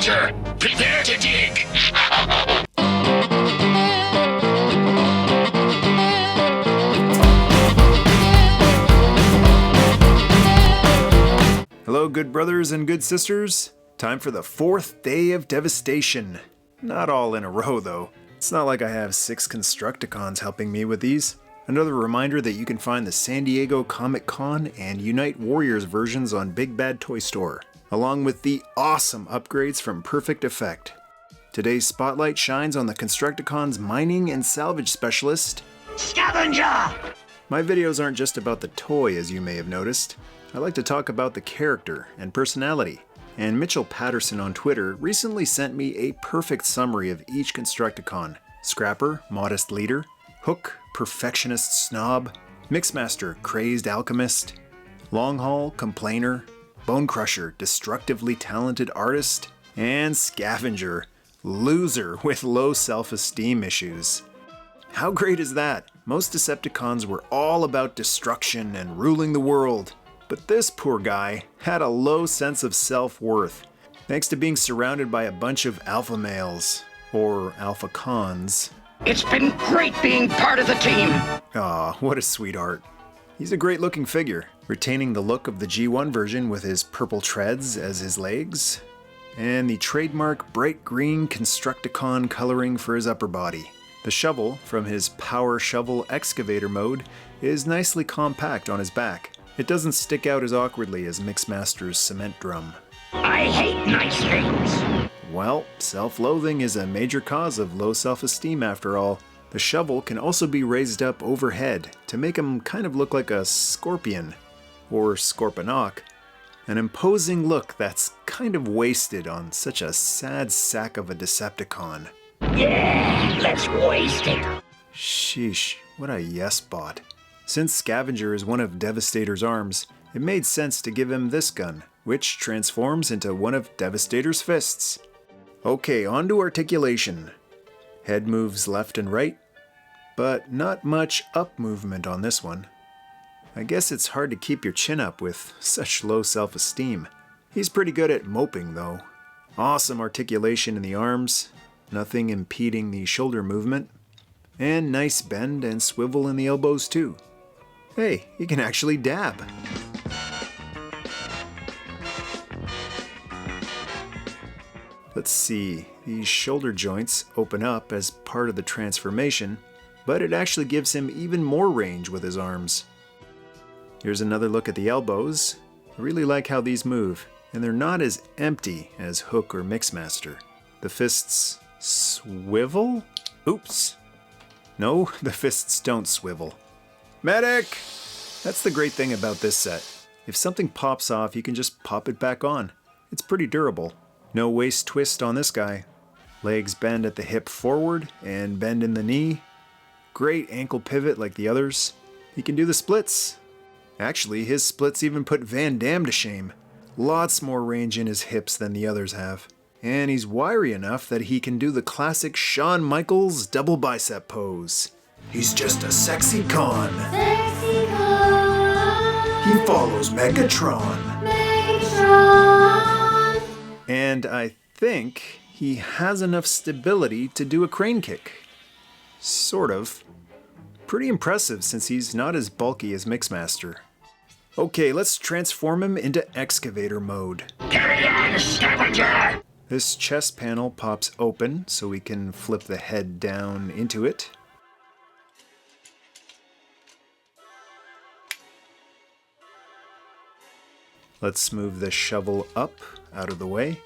Scavenger, prepare to dig! Hello, good brothers and good sisters. Time for the 4th day of Devastation. Not all in a row, though. It's not like I have 6 Constructicons helping me with these. Another reminder that you can find the San Diego Comic-Con and Unite Warriors versions on Big Bad Toy Store, along with the awesome upgrades from Perfect Effect. Today's spotlight shines on the Constructicon's mining and salvage specialist, Scavenger! My videos aren't just about the toy, as you may have noticed. I like to talk about the character and personality. And Mitchell Patterson on Twitter recently sent me a perfect summary of each Constructicon. Scrapper, modest leader; Hook, perfectionist snob; Mixmaster, crazed alchemist; Longhaul, complainer; Bonecrusher, destructively talented artist; and Scavenger, loser with low self-esteem issues. How great is that? Most Decepticons were all about destruction and ruling the world. But this poor guy had a low sense of self-worth, thanks to being surrounded by a bunch of alpha males, or alpha cons. It's been great being part of the team! Aw, what a sweetheart. He's a great looking figure, retaining the look of the G1 version with his purple treads as his legs, and the trademark bright green Constructicon coloring for his upper body. The shovel, from his Power Shovel Excavator mode, is nicely compact on his back. It doesn't stick out as awkwardly as Mixmaster's cement drum. I hate nice things! Well, self-loathing is a major cause of low self-esteem after all. The shovel can also be raised up overhead to make him kind of look like a scorpion, or Scorponok. An imposing look that's kind of wasted on such a sad sack of a Decepticon. Yeah, let's waste it! Sheesh, what a yes bot. Since Scavenger is one of Devastator's arms, it made sense to give him this gun, which transforms into one of Devastator's fists. Okay, on to articulation. Head moves left and right, but not much up movement on this one. I guess it's hard to keep your chin up with such low self-esteem. He's pretty good at moping though. Awesome articulation in the arms, nothing impeding the shoulder movement, and nice bend and swivel in the elbows too. Hey, he can actually dab. Let's see, these shoulder joints open up as part of the transformation, but it actually gives him even more range with his arms. Here's another look at the elbows. I really like how these move, and they're not as empty as Hook or Mixmaster. The fists swivel? Oops. No, the fists don't swivel. Medic! That's the great thing about this set. If something pops off, you can just pop it back on. It's pretty durable. No waist twist on this guy. Legs bend at the hip forward and bend in the knee. Great ankle pivot like the others. He can do the splits. Actually, his splits even put Van Damme to shame. Lots more range in his hips than the others have. And he's wiry enough that he can do the classic Shawn Michaels double bicep pose. He's just a sexy con. Sexy con. He follows Megatron. Megatron. And I think he has enough stability to do a crane kick. Sort of. Pretty impressive since he's not as bulky as Mixmaster. Okay, let's transform him into excavator mode. Carry on, Scavenger! This chest panel pops open so we can flip the head down into it. Let's move the shovel up out of the way.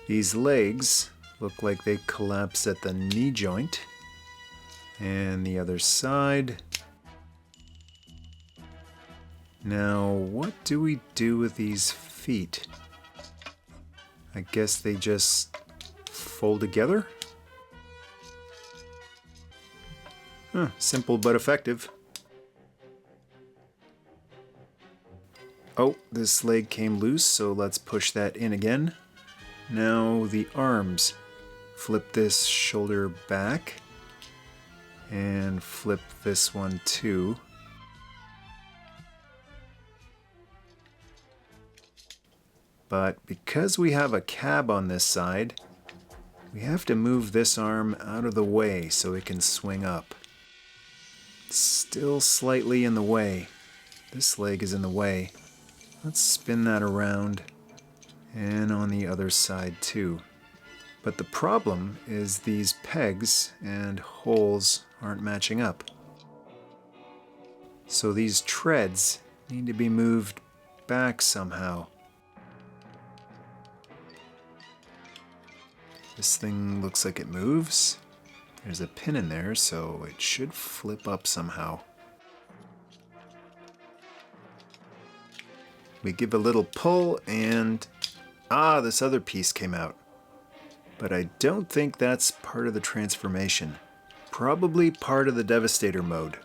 These legs look like they collapse at the knee joint. And the other side. Now, what do we do with these feet? I guess they just fold together? Simple but effective. Oh, this leg came loose, so let's push that in again. Now the arms. Flip this shoulder back. And flip this one too. But because we have a cab on this side, we have to move this arm out of the way so it can swing up. It's still slightly in the way. This leg is in the way. Let's spin that around, and on the other side too. But the problem is these pegs and holes aren't matching up. So these treads need to be moved back somehow. This thing looks like it moves. There's a pin in there, so it should flip up somehow. We give a little pull and... this other piece came out. But I don't think that's part of the transformation. Probably part of the Devastator mode.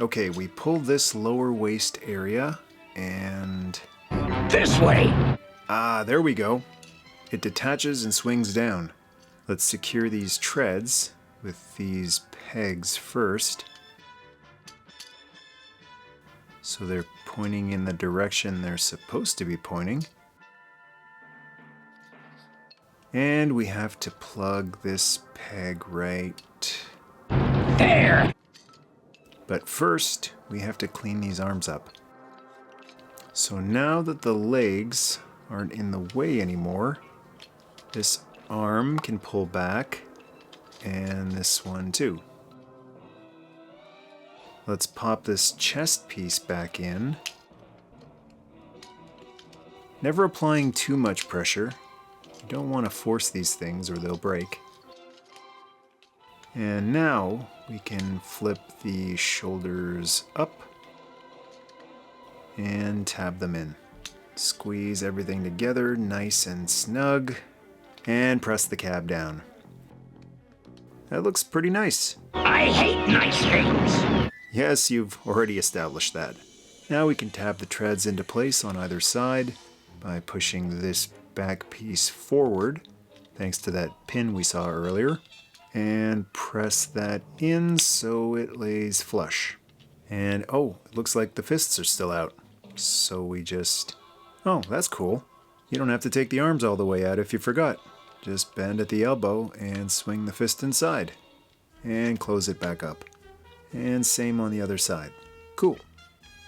Okay, we pull this lower waist area and... This way! There we go. It detaches and swings down. Let's secure these treads with these pegs first. So they're pointing in the direction they're supposed to be pointing. And we have to plug this peg right There! But first, we have to clean these arms up. So now that the legs aren't in the way anymore, this arm can pull back, and this one too. Let's pop this chest piece back in. Never applying too much pressure. You don't want to force these things or they'll break. And now we can flip the shoulders up and tab them in. Squeeze everything together nice and snug and press the cab down. That looks pretty nice. I hate nice things! Yes, you've already established that. Now we can tab the treads into place on either side by pushing this back piece forward, thanks to that pin we saw earlier, and press that in so it lays flush. And it looks like the fists are still out. So we just... that's cool. You don't have to take the arms all the way out if you forgot. Just bend at the elbow and swing the fist inside. And close it back up. And same on the other side. Cool.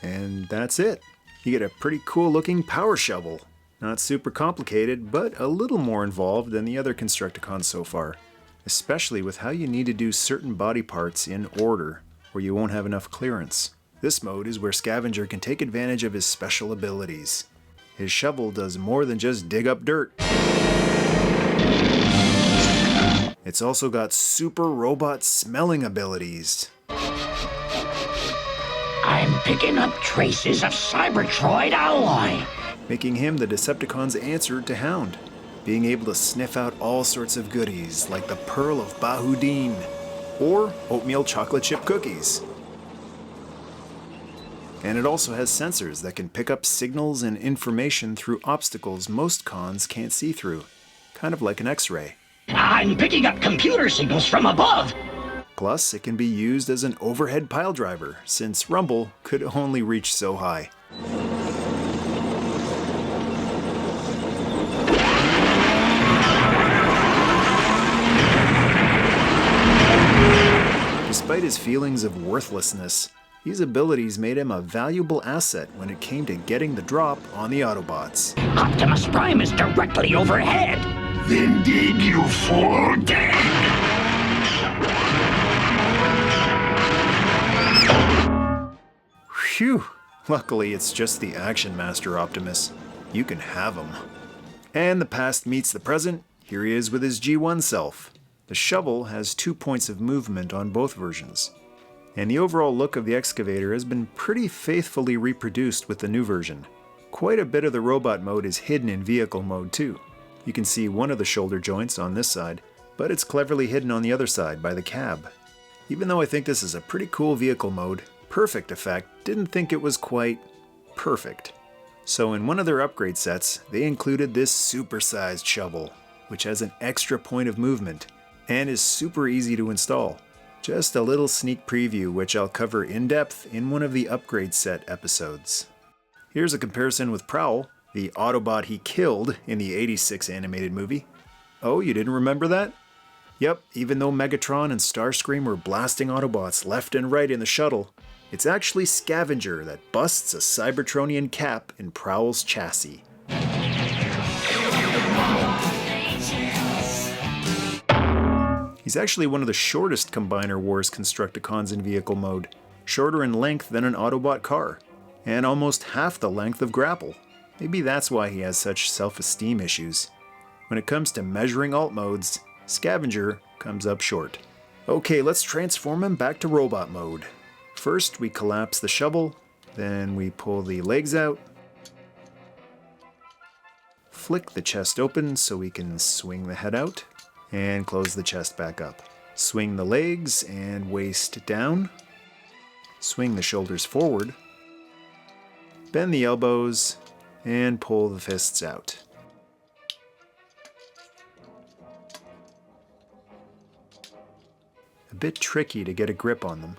And that's it. You get a pretty cool looking power shovel. Not super complicated, but a little more involved than the other Constructicons so far. Especially with how you need to do certain body parts in order, or you won't have enough clearance. This mode is where Scavenger can take advantage of his special abilities. His shovel does more than just dig up dirt. It's also got super robot smelling abilities. I'm picking up traces of Cybertroid alloy. Making him the Decepticon's answer to Hound, being able to sniff out all sorts of goodies like the Pearl of Bahudin or oatmeal chocolate chip cookies. And it also has sensors that can pick up signals and information through obstacles most cons can't see through, kind of like an X-ray. I'm picking up computer signals from above. Plus, it can be used as an overhead pile driver, since Rumble could only reach so high. Despite his feelings of worthlessness, these abilities made him a valuable asset when it came to getting the drop on the Autobots. Optimus Prime is directly overhead. Then did you fall dead? Phew! Luckily, it's just the Action Master Optimus. You can have him. And the past meets the present. Here he is with his G1 self. The shovel has 2 points of movement on both versions. And the overall look of the excavator has been pretty faithfully reproduced with the new version. Quite a bit of the robot mode is hidden in vehicle mode too. You can see one of the shoulder joints on this side, but it's cleverly hidden on the other side by the cab. Even though I think this is a pretty cool vehicle mode, Perfect Effect didn't think it was quite perfect. So in one of their upgrade sets, they included this supersized shovel, which has an extra point of movement, and is super easy to install. Just a little sneak preview which I'll cover in depth in one of the upgrade set episodes. Here's a comparison with Prowl. the Autobot he killed in the '86 animated movie. Oh, you didn't remember that? Yep, even though Megatron and Starscream were blasting Autobots left and right in the shuttle, it's actually Scavenger that busts a Cybertronian cap in Prowl's chassis. He's actually one of the shortest Combiner Wars Constructicons in vehicle mode, shorter in length than an Autobot car, and almost half the length of Grapple. Maybe that's why he has such self-esteem issues. When it comes to measuring alt modes, Scavenger comes up short. Okay, let's transform him back to robot mode. First, we collapse the shovel, then we pull the legs out, flick the chest open so we can swing the head out, and close the chest back up. Swing the legs and waist down, swing the shoulders forward, bend the elbows, and pull the fists out. A bit tricky to get a grip on them.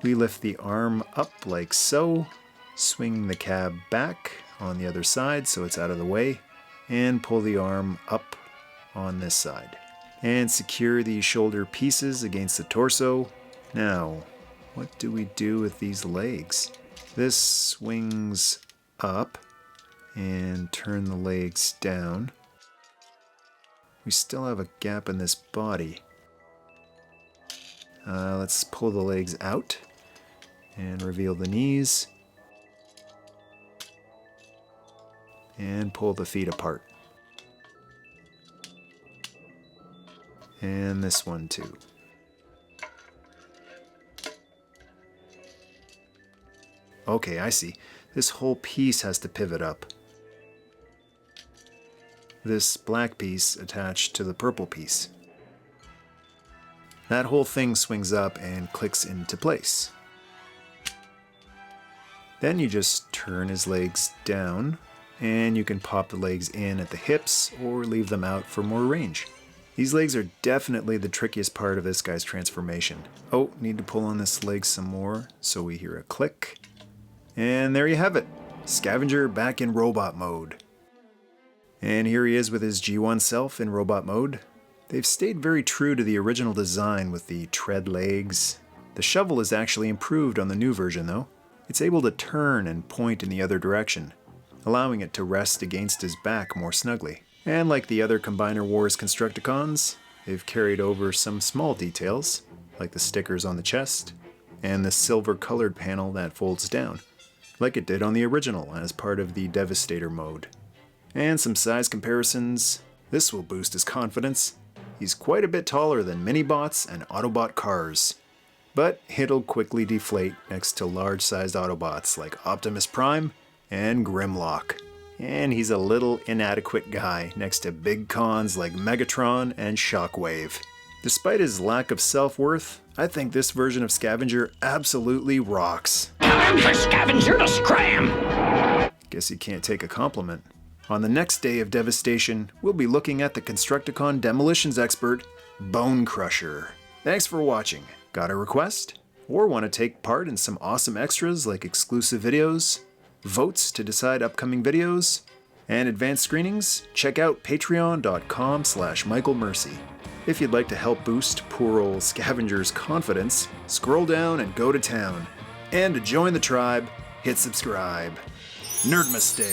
We lift the arm up like so, swing the cab back on the other side so it's out of the way, and pull the arm up on this side. And secure the shoulder pieces against the torso. Now, what do we do with these legs? This swings up and turn the legs down. We still have a gap in this body. Let's pull the legs out and reveal the knees. And pull the feet apart. And this one too. Okay, I see. This whole piece has to pivot up. This black piece attached to the purple piece. That whole thing swings up and clicks into place. Then you just turn his legs down, and you can pop the legs in at the hips or leave them out for more range. These legs are definitely the trickiest part of this guy's transformation. Oh, need to pull on this leg some more, so we hear a click. And there you have it, Scavenger back in robot mode. And here he is with his G1 self in robot mode. They've stayed very true to the original design with the tread legs. The shovel is actually improved on the new version though. It's able to turn and point in the other direction, allowing it to rest against his back more snugly. And like the other Combiner Wars Constructicons, they've carried over some small details, like the stickers on the chest, and the silver colored panel that folds down, like it did on the original as part of the Devastator mode. And some size comparisons. This will boost his confidence. He's quite a bit taller than Minibots and Autobot cars. But it'll quickly deflate next to large-sized Autobots like Optimus Prime and Grimlock. And he's a little inadequate guy next to big cons like Megatron and Shockwave. Despite his lack of self-worth, I think this version of Scavenger absolutely rocks. Time for Scavenger to scram! Guess you can't take a compliment. On the next day of Devastation, we'll be looking at the Constructicon demolitions expert, Bone Crusher. Thanks for watching. Got a request? Or want to take part in some awesome extras like exclusive videos, votes to decide upcoming videos, and advanced screenings? Check out patreon.com/MichaelMercy. If you'd like to help boost poor old Scavenger's confidence, scroll down and go to town. And to join the tribe, hit subscribe. Nerdmaste!